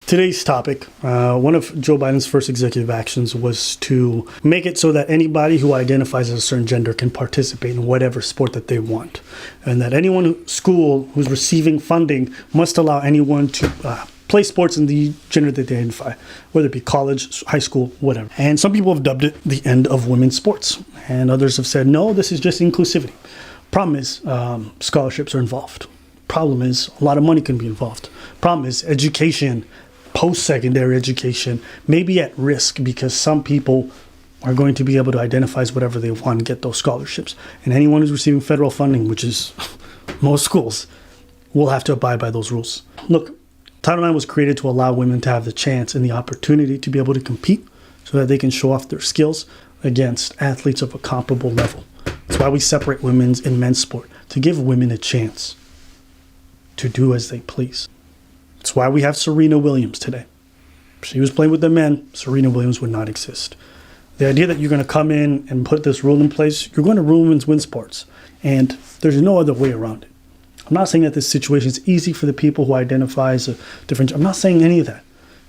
Today's topic, one of Joe Biden's first executive actions was to make it so that anybody who identifies as a certain gender can participate in whatever sport that they want. And that school who's receiving funding must allow anyone to play sports in the gender that they identify, whether it be college, high school, whatever. And some people have dubbed it the end of women's sports. And others have said, no, this is just inclusivity. Problem is, scholarships are involved. Problem is, a lot of money can be involved. Problem is, education, post-secondary education may be at risk because some people are going to be able to identify as whatever they want and get those scholarships. And anyone who's receiving federal funding, which is most schools, will have to abide by those rules. Look, Title IX was created to allow women to have the chance and the opportunity to be able to compete so that they can show off their skills against athletes of a comparable level. That's why we separate women's and men's sport, to give women a chance to do as they please. That's why we have Serena Williams today. If she was playing with the men, Serena Williams would not exist. The idea that you're going to come in and put this rule in place, you're going to ruin women's sports. And there's no other way around it. I'm not saying that this situation is easy for the people who identify as a different. I'm not saying any of that.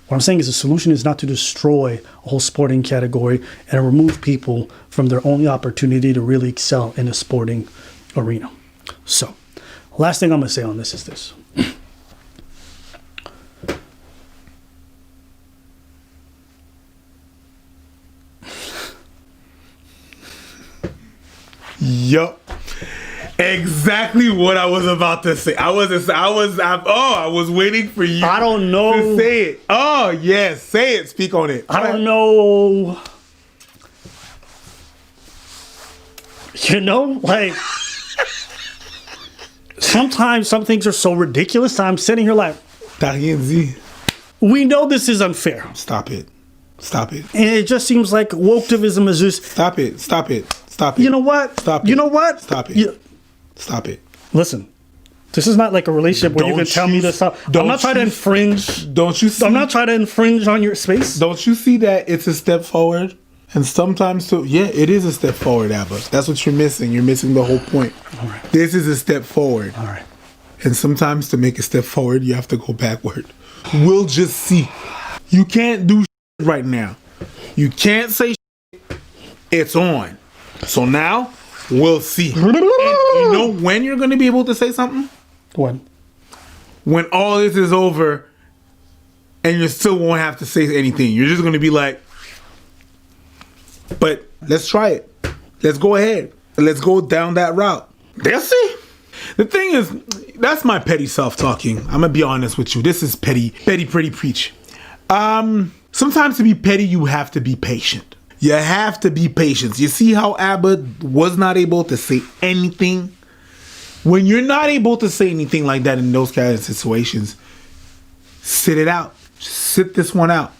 What I'm saying is the solution is not to destroy a whole sporting category and remove people from their only opportunity to really excel in a sporting arena. So, last thing I'm going to say on this is this. Yup. Exactly what I was about to say. I was waiting for you. I don't know. To say it. Oh, yes. Say it. Speak on it. I don't know. You know, like, sometimes some things are so ridiculous. I'm sitting here like, we know this is unfair. Stop it. Stop it. And it just seems like wokeism is just... Stop it. Stop it. Stop it. You know what? Stop it. You know what? Stop it. Stop it. Listen, this is not like a relationship where you can tell me to stop. I'm not trying to infringe. Don't you see? I'm not trying to infringe on your space. Don't you see that it's a step forward? And sometimes, too, yeah, it is a step forward, Abba. That's what you're missing. You're missing the whole point. All right. This is a step forward. All right. And sometimes to make a step forward, you have to go backward. We'll just see. You can't do shit right now. You can't say shit. It's on. So now, we'll see. And you know when you're going to be able to say something? When? When all this is over and you still won't have to say anything. You're just going to be like, but let's try it. Let's go ahead. Let's go down that route. They'll see. The thing is, that's my petty self talking. I'm going to be honest with you. This is petty, pretty preach. Sometimes to be petty, you have to be patient. You have to be patient. You see how Abba was not able to say anything? When you're not able to say anything like that in those kind of situations, sit it out. Just sit this one out.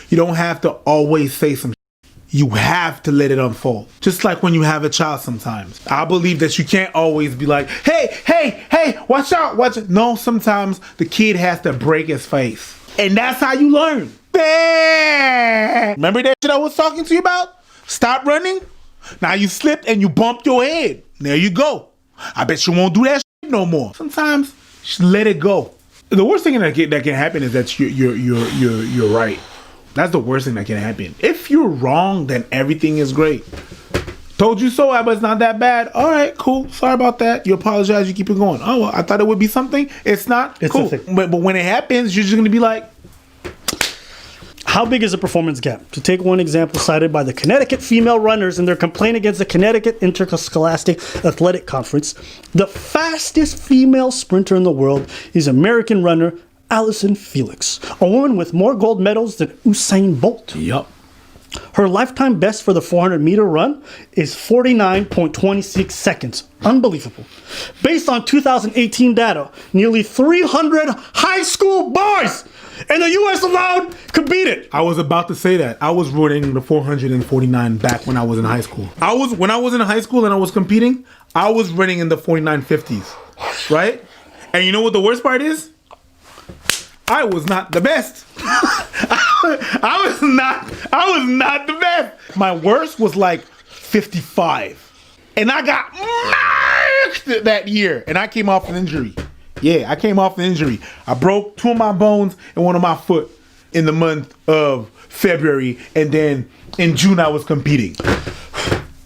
You don't have to always say some shit. You have to let it unfold. Just like when you have a child sometimes. I believe that you can't always be like, hey, watch out, watch it. No, sometimes the kid has to break his face. And that's how you learn. Remember that shit I was talking to you about? Stop running. Now you slipped and you bumped your head. There you go. I bet you won't do that shit no more. Sometimes just let it go. The worst thing that can happen is that you're right. That's the worst thing that can happen. If you're wrong, then everything is great. Told you so, but it's not that bad. All right, cool. Sorry about that. You apologize. You keep it going. Oh, well, I thought it would be something. It's not. It's cool. But when it happens, you're just gonna be like, how big is the performance gap? To take one example cited by the Connecticut female runners in their complaint against the Connecticut Interscholastic Athletic Conference, the fastest female sprinter in the world is American runner Allison Felix, a woman with more gold medals than Usain Bolt. Yup. Her lifetime best for the 400-meter run is 49.26 seconds. Unbelievable. Based on 2018 data, nearly 300 high school boys in the U.S. alone could beat it. I was about to say that. I was running the 449 back when I was in high school. When I was in high school and I was competing, I was running in the 49.50s, right? And you know what the worst part is? I was not the best. I was not the best. My worst was like 55. And I got marked that year. And I came off an injury. Yeah, I came off an injury. I broke 2 of my bones and 1 of my foot. in the month of February, and then in June I was competing.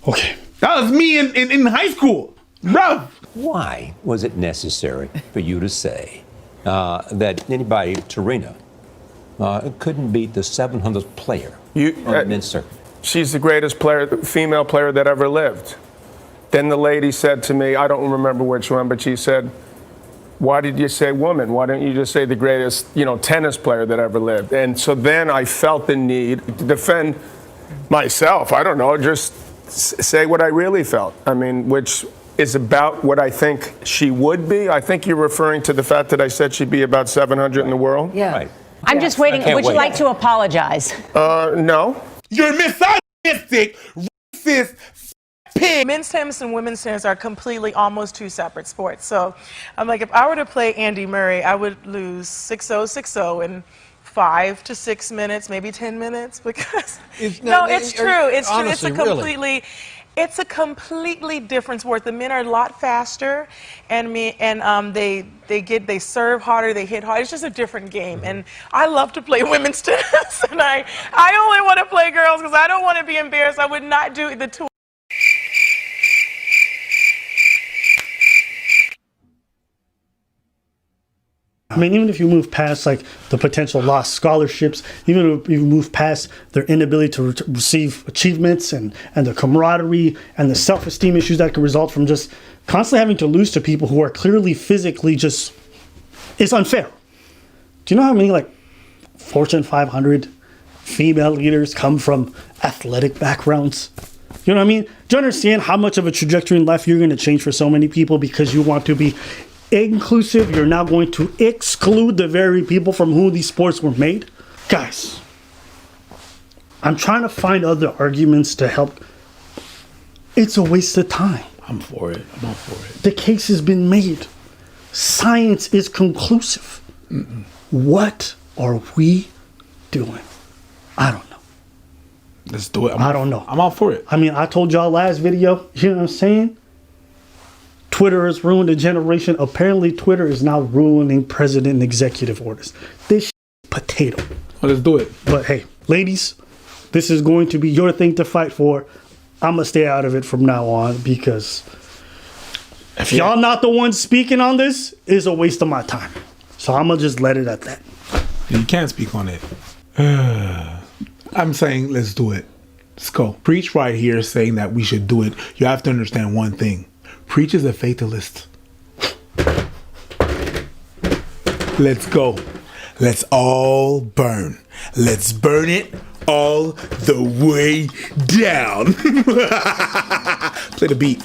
Okay. That was me in high school, bro. Why was it necessary for you to say that anybody, Tarina, couldn't beat the 700th player on the men's circuit? She's the greatest player, female player that ever lived. Then the lady said to me, I don't remember which one, but she said, why did you say woman? Why don't you just say the greatest, tennis player that ever lived? And so then I felt the need to defend myself. I don't know, just say what I really felt. I mean, which is about what I think she would be. I think you're referring to the fact that I said she'd be about 700 in the world. Yeah. Right. I'm just waiting. Would you like to apologize? No. You're misogynistic, racist, pig. Men's tennis and women's tennis are completely almost two separate sports. So I'm like, if I were to play Andy Murray, I would lose 6-0, 6-0 in 5 to 6 minutes, maybe 10 minutes, because it's true. It's true. It's a completely different sport. The men are a lot faster, and they serve harder, they hit harder. It's just a different game, and I love to play women's tennis, and I only want to play girls because I don't want to be embarrassed. I would not do the tour. I mean, even if you move past like the potential lost scholarships, even if you move past their inability to receive achievements and the camaraderie and the self-esteem issues that can result from just constantly having to lose to people who are clearly physically just, it's unfair. Do you know how many like Fortune 500 female leaders come from athletic backgrounds? You know what I mean? Do you understand how much of a trajectory in life you're going to change for so many people because you want to be inclusive? You're now going to exclude the very people from whom these sports were made. Guys, I'm trying to find other arguments to help. It's a waste of time. I'm for it. I'm all for it. The case has been made. Science is conclusive. What are we doing? I don't know. Let's do it. I don't know. I'm all for it. I mean, I told y'all last video, you know what I'm saying? Twitter has ruined a generation. Apparently, Twitter is now ruining president and executive orders. This is potato. Well, let's do it. But hey, ladies, this is going to be your thing to fight for. I'm going to stay out of it from now on because if y'all not the ones speaking on this, it's a waste of my time. So I'm going to just let it at that. You can't speak on it. I'm saying let's do it. Let's go. Preach right here saying that we should do it. You have to understand one thing. Preach is a fatalist. Let's go. Let's all burn. Let's burn it all the way down. Play the beat.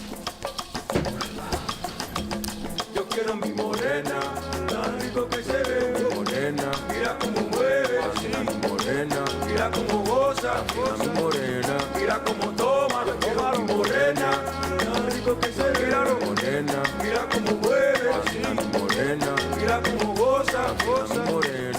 Mira como mueve, así, morena, mira como goza, morena.